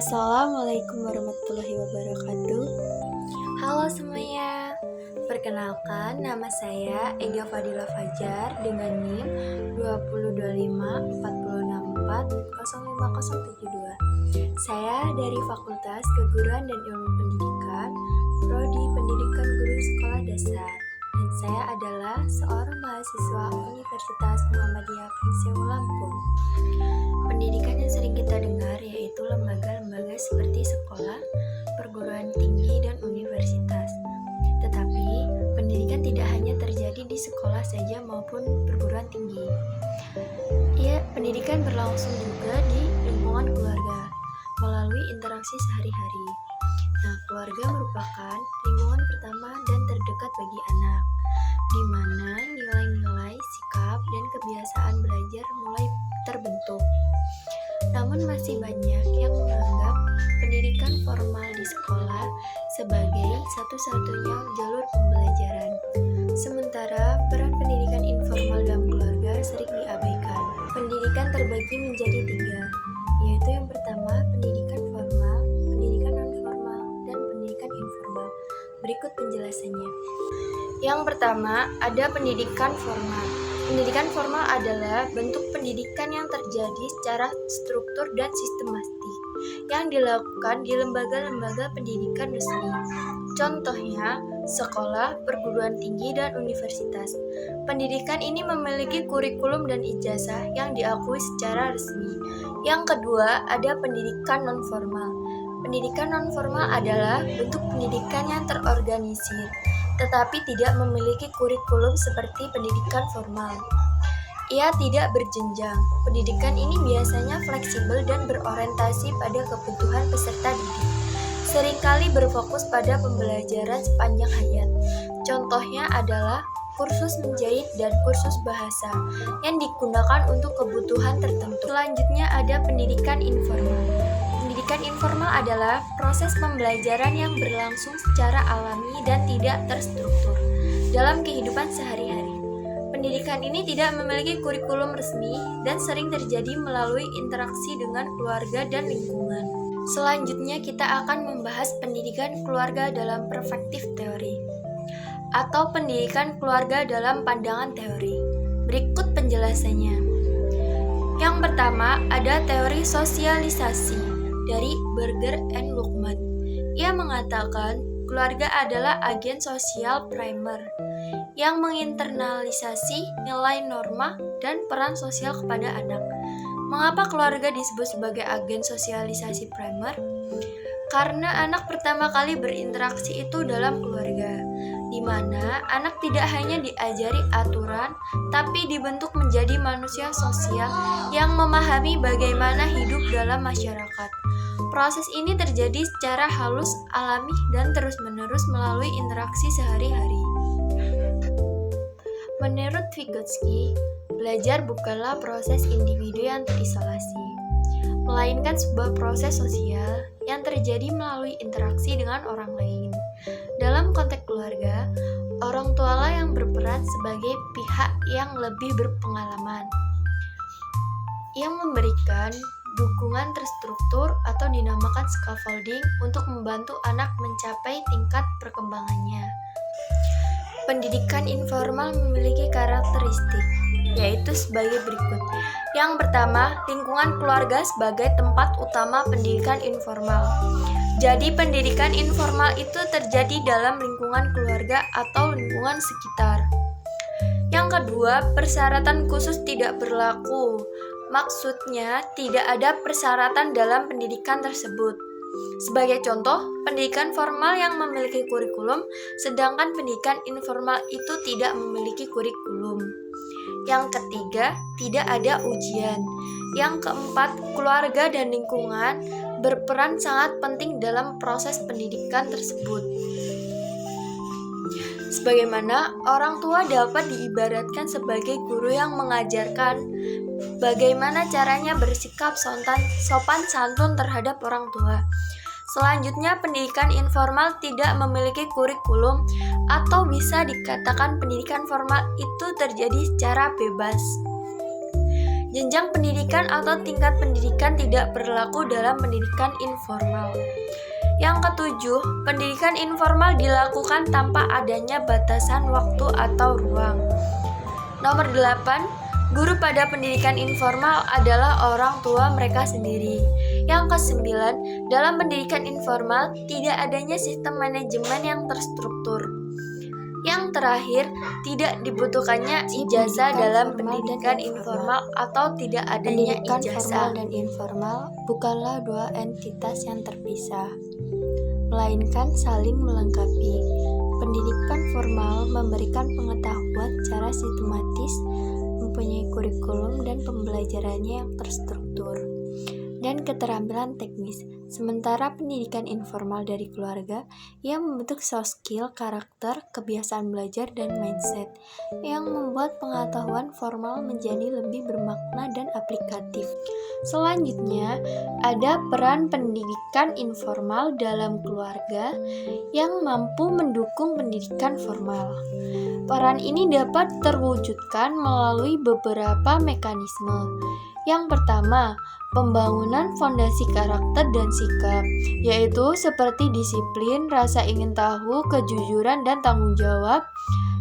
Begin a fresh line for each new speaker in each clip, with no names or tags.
Assalamualaikum warahmatullahi wabarakatuh. Halo semuanya, perkenalkan nama saya Ega Fadila Fajar dengan NIM 20254640572. Saya dari Fakultas Keguruan dan Ilmu Pendidikan, Prodi Pendidikan Guru Sekolah Dasar. Dan saya adalah seorang mahasiswa Universitas Muhammadiyah Prinseu Lampung. Pendidikan yang sering kita dengar yaitu lembaga-lembaga seperti sekolah, perguruan tinggi, dan universitas. Tetapi, pendidikan tidak hanya terjadi di sekolah saja maupun perguruan tinggi. Pendidikan berlangsung juga di lingkungan keluarga melalui interaksi sehari-hari. Keluarga merupakan lingkungan pertama dan terdekat bagi anak, di mana nilai-nilai, sikap, dan kebiasaan belajar mulai terbentuk. Namun masih banyak yang menganggap pendidikan formal di sekolah sebagai satu-satunya jalur pembelajaran. Sementara peran pendidikan informal dalam keluarga sering diabaikan. Pendidikan terbagi menjadi 3, yaitu yang pertama pendidikan formal, pendidikan non-formal, dan pendidikan informal. Berikut penjelasannya. Yang pertama, ada pendidikan formal. Pendidikan formal adalah bentuk pendidikan yang terjadi secara struktur dan sistematik yang dilakukan di lembaga-lembaga pendidikan resmi. Contohnya, sekolah, perguruan tinggi, dan universitas. Pendidikan ini memiliki kurikulum dan ijazah yang diakui secara resmi. Yang kedua, ada pendidikan non-formal. Pendidikan non-formal adalah bentuk pendidikan yang terorganisir, tetapi tidak memiliki kurikulum seperti pendidikan formal. Ia tidak berjenjang. Pendidikan ini biasanya fleksibel dan berorientasi pada kebutuhan peserta didik. Seringkali berfokus pada pembelajaran sepanjang hayat. Contohnya adalah kursus menjahit dan kursus bahasa yang digunakan untuk kebutuhan tertentu. Selanjutnya ada pendidikan informal. Pendidikan informal adalah proses pembelajaran yang berlangsung secara alami dan tidak terstruktur dalam kehidupan sehari-hari. Pendidikan ini tidak memiliki kurikulum resmi dan sering terjadi melalui interaksi dengan keluarga dan lingkungan. Selanjutnya kita akan membahas pendidikan keluarga dalam perspektif teori atau pendidikan keluarga dalam pandangan teori. Berikut penjelasannya. Yang pertama, ada teori sosialisasi dari Berger and Luckman. Ia mengatakan keluarga adalah agen sosial primer yang menginternalisasi nilai norma dan peran sosial kepada anak. Mengapa keluarga disebut sebagai agen sosialisasi primer? Karena anak pertama kali berinteraksi itu dalam keluarga, di mana anak tidak hanya diajari aturan, tapi dibentuk menjadi manusia sosial yang memahami bagaimana hidup dalam masyarakat. Proses ini terjadi secara halus, alami, dan terus-menerus melalui interaksi sehari-hari. Menurut Vygotsky, belajar bukanlah proses individu yang terisolasi, melainkan sebuah proses sosial yang terjadi melalui interaksi dengan orang lain. Dalam konteks keluarga, orang tualah yang berperan sebagai pihak yang lebih berpengalaman, yang memberikan dukungan terstruktur atau dinamakan scaffolding untuk membantu anak mencapai tingkat perkembangannya. Pendidikan informal memiliki karakteristik, yaitu sebagai berikut. Yang pertama, lingkungan keluarga sebagai tempat utama pendidikan informal. Jadi, pendidikan informal itu terjadi dalam lingkungan keluarga atau lingkungan sekitar. Yang kedua, persyaratan khusus tidak berlaku. Maksudnya, tidak ada persyaratan dalam pendidikan tersebut. Sebagai contoh, pendidikan formal yang memiliki kurikulum, sedangkan pendidikan informal itu tidak memiliki kurikulum. Yang ketiga, tidak ada ujian. Yang keempat, keluarga dan lingkungan berperan sangat penting dalam proses pendidikan tersebut. Sebagaimana orang tua dapat diibaratkan sebagai guru yang mengajarkan bagaimana caranya bersikap sopan santun terhadap orang tua. Selanjutnya, pendidikan informal tidak memiliki kurikulum atau bisa dikatakan pendidikan formal itu terjadi secara bebas. Jenjang pendidikan atau tingkat pendidikan tidak berlaku dalam pendidikan informal. Yang ketujuh, pendidikan informal dilakukan tanpa adanya batasan waktu atau ruang. Nomor 8, guru pada pendidikan informal adalah orang tua mereka sendiri. Yang kesembilan, dalam pendidikan informal tidak adanya sistem manajemen yang terstruktur. Yang terakhir, tidak dibutuhkannya ijazah dalam pendidikan informal atau tidak adanya
Pendidikan
ijazah.
formal dan informal bukanlah dua entitas yang terpisah, melainkan saling melengkapi. Pendidikan formal memberikan pengetahuan secara sistematis, mempunyai kurikulum dan pembelajarannya yang terstruktur, dan keterampilan teknis. Sementara pendidikan informal dari keluarga yang membentuk soft skill, karakter, kebiasaan belajar, dan mindset yang membuat pengetahuan formal menjadi lebih bermakna dan aplikatif. Selanjutnya, ada peran pendidikan informal dalam keluarga yang mampu mendukung pendidikan formal. Peran ini dapat terwujudkan melalui beberapa mekanisme. Yang pertama, pembangunan fondasi karakter dan sikap, yaitu seperti disiplin, rasa ingin tahu, kejujuran, dan tanggung jawab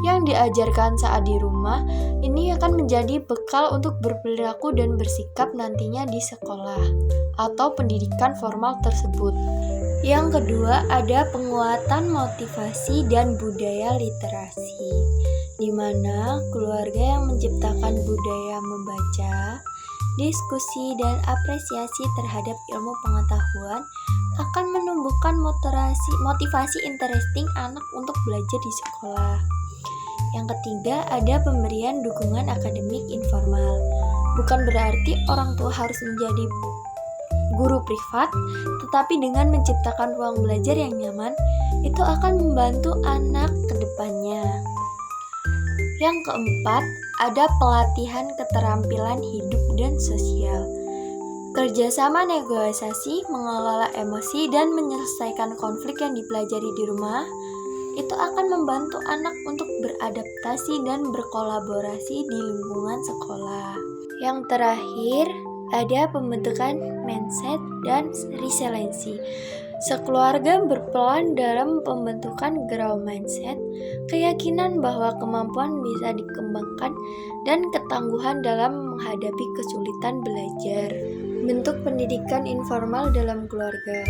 yang diajarkan saat di rumah. Ini akan menjadi bekal untuk berperilaku dan bersikap nantinya di sekolah atau pendidikan formal tersebut. Yang kedua, ada penguatan motivasi dan budaya literasi, di mana keluarga yang menciptakan budaya membaca, diskusi, dan apresiasi terhadap ilmu pengetahuan akan menumbuhkan motivasi interesting anak untuk belajar di sekolah. Yang ketiga, ada pemberian dukungan akademik informal. Bukan berarti orang tua harus menjadi guru privat, tetapi dengan menciptakan ruang belajar yang nyaman, itu akan membantu anak ke depannya. Yang keempat, ada pelatihan keterampilan hidup dan sosial. Kerjasama negosiasi, mengelola emosi, dan menyelesaikan konflik yang dipelajari di rumah, itu akan membantu anak untuk beradaptasi dan berkolaborasi di lingkungan sekolah. Yang terakhir, ada pembentukan mindset dan resiliensi. Sekeluarga berperan dalam pembentukan growth mindset, keyakinan bahwa kemampuan bisa dikembangkan, dan ketangguhan dalam menghadapi kesulitan belajar. Bentuk pendidikan informal dalam keluarga.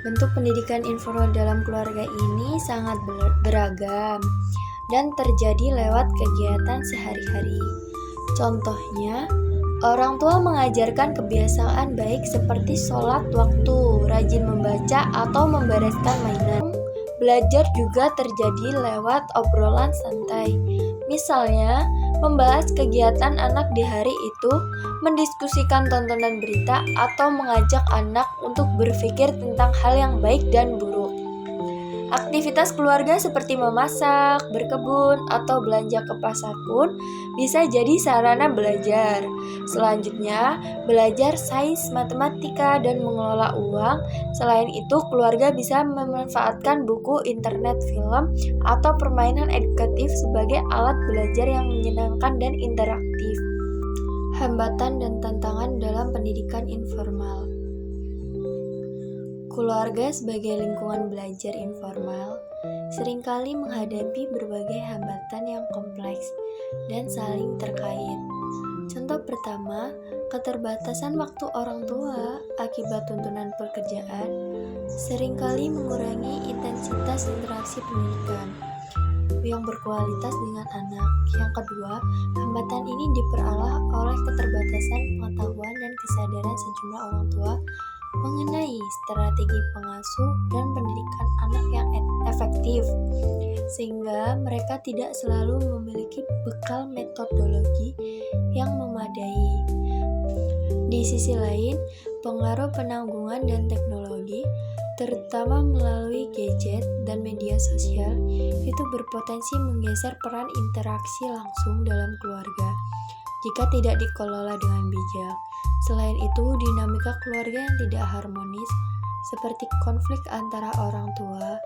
Bentuk pendidikan informal dalam keluarga ini sangat beragam dan terjadi lewat kegiatan sehari-hari. Contohnya, orang tua mengajarkan kebiasaan baik seperti sholat waktu, rajin membaca, atau membereskan mainan. Belajar juga terjadi lewat obrolan santai. Misalnya, membahas kegiatan anak di hari itu, mendiskusikan tontonan berita, atau mengajak anak untuk berpikir tentang hal yang baik dan buruk. Aktivitas keluarga seperti memasak, berkebun, atau belanja ke pasar pun bisa jadi sarana belajar. Selanjutnya, belajar sains, matematika, dan mengelola uang. Selain itu, keluarga bisa memanfaatkan buku, internet, film, atau permainan edukatif sebagai alat belajar yang menyenangkan dan interaktif. Hambatan dan tantangan dalam pendidikan informal. Keluarga sebagai lingkungan belajar informal seringkali menghadapi berbagai hambatan yang kompleks dan saling terkait. Contoh pertama, keterbatasan waktu orang tua akibat tuntunan pekerjaan seringkali mengurangi intensitas interaksi pendidikan yang berkualitas dengan anak. Yang kedua, hambatan ini diperalah oleh keterbatasan pengetahuan dan kesadaran sejumlah orang tua mengenai strategi pengasuh dan pendidikan anak yang efektif, sehingga mereka tidak selalu memiliki bekal metodologi yang memadai. Di sisi lain, pengaruh penanggungan dan teknologi, terutama melalui gadget dan media sosial, itu berpotensi menggeser peran interaksi langsung dalam keluarga jika tidak dikelola dengan bijak. Selain itu, dinamika keluarga yang tidak harmonis, seperti konflik antara orang tua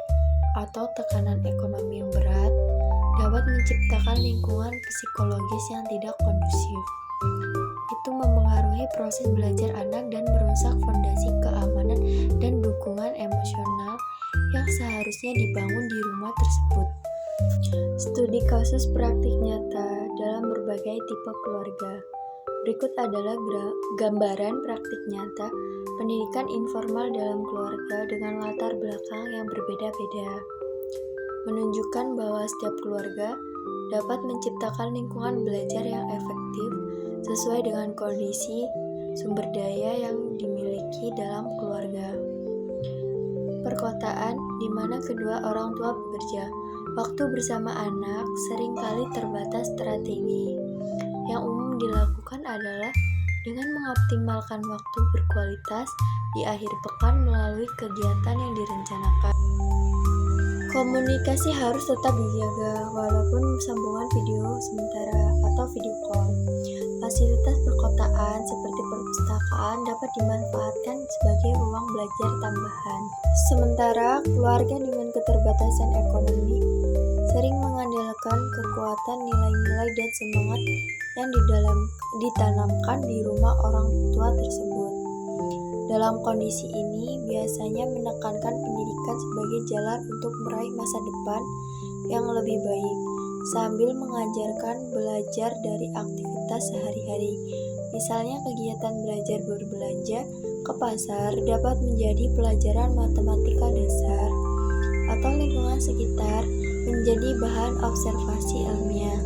atau tekanan ekonomi yang berat, dapat menciptakan lingkungan psikologis yang tidak kondusif. itu mempengaruhi proses belajar anak dan merusak fondasi keamanan dan dukungan emosional yang seharusnya dibangun di rumah tersebut. Studi kasus praktik nyata dalam berbagai tipe keluarga. Berikut adalah gambaran praktik nyata pendidikan informal dalam keluarga dengan latar belakang yang berbeda-beda. Menunjukkan bahwa setiap keluarga dapat menciptakan lingkungan belajar yang efektif sesuai dengan kondisi sumber daya yang dimiliki dalam keluarga. Perkotaan di mana kedua orang tua bekerja. Waktu bersama anak seringkali terbatas. Strategi yang umum dilakukan adalah dengan mengoptimalkan waktu berkualitas di akhir pekan melalui kegiatan yang direncanakan. Komunikasi harus tetap dijaga walaupun sambungan video sementara atau video call. Fasilitas perkotaan seperti perpustakaan dapat dimanfaatkan sebagai ruang belajar tambahan. Sementara keluarga dengan keterbatasan ekonomi sering mengandalkan kekuatan nilai-nilai dan semangat yang ditanamkan di rumah orang tua tersebut. Dalam kondisi ini, biasanya menekankan pendidikan sebagai jalan untuk meraih masa depan yang lebih baik, sambil mengajarkan belajar dari aktivitas sehari-hari. Misalnya kegiatan belajar berbelanja ke pasar dapat menjadi pelajaran matematika dasar, atau lingkungan sekitar menjadi bahan observasi ilmiah.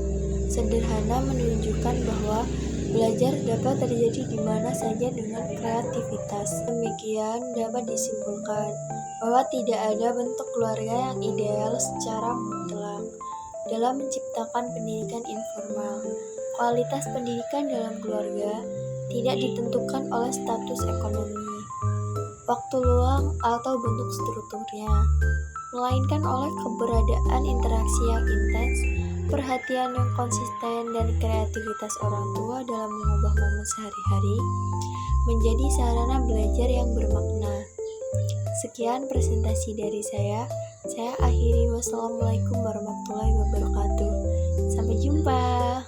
Sederhana menunjukkan bahwa belajar dapat terjadi di mana saja dengan kreativitas. Demikian dapat disimpulkan bahwa tidak ada bentuk keluarga yang ideal secara mutlak dalam menciptakan pendidikan informal. Kualitas pendidikan dalam keluarga tidak ditentukan oleh status ekonomi, waktu luang, atau bentuk strukturnya, melainkan oleh keberadaan interaksi yang intens, perhatian yang konsisten, dan kreativitas orang tua dalam mengubah momen sehari-hari menjadi sarana belajar yang bermakna. Sekian presentasi dari saya. Saya akhiri. Wassalamualaikum warahmatullahi wabarakatuh. Sampai jumpa.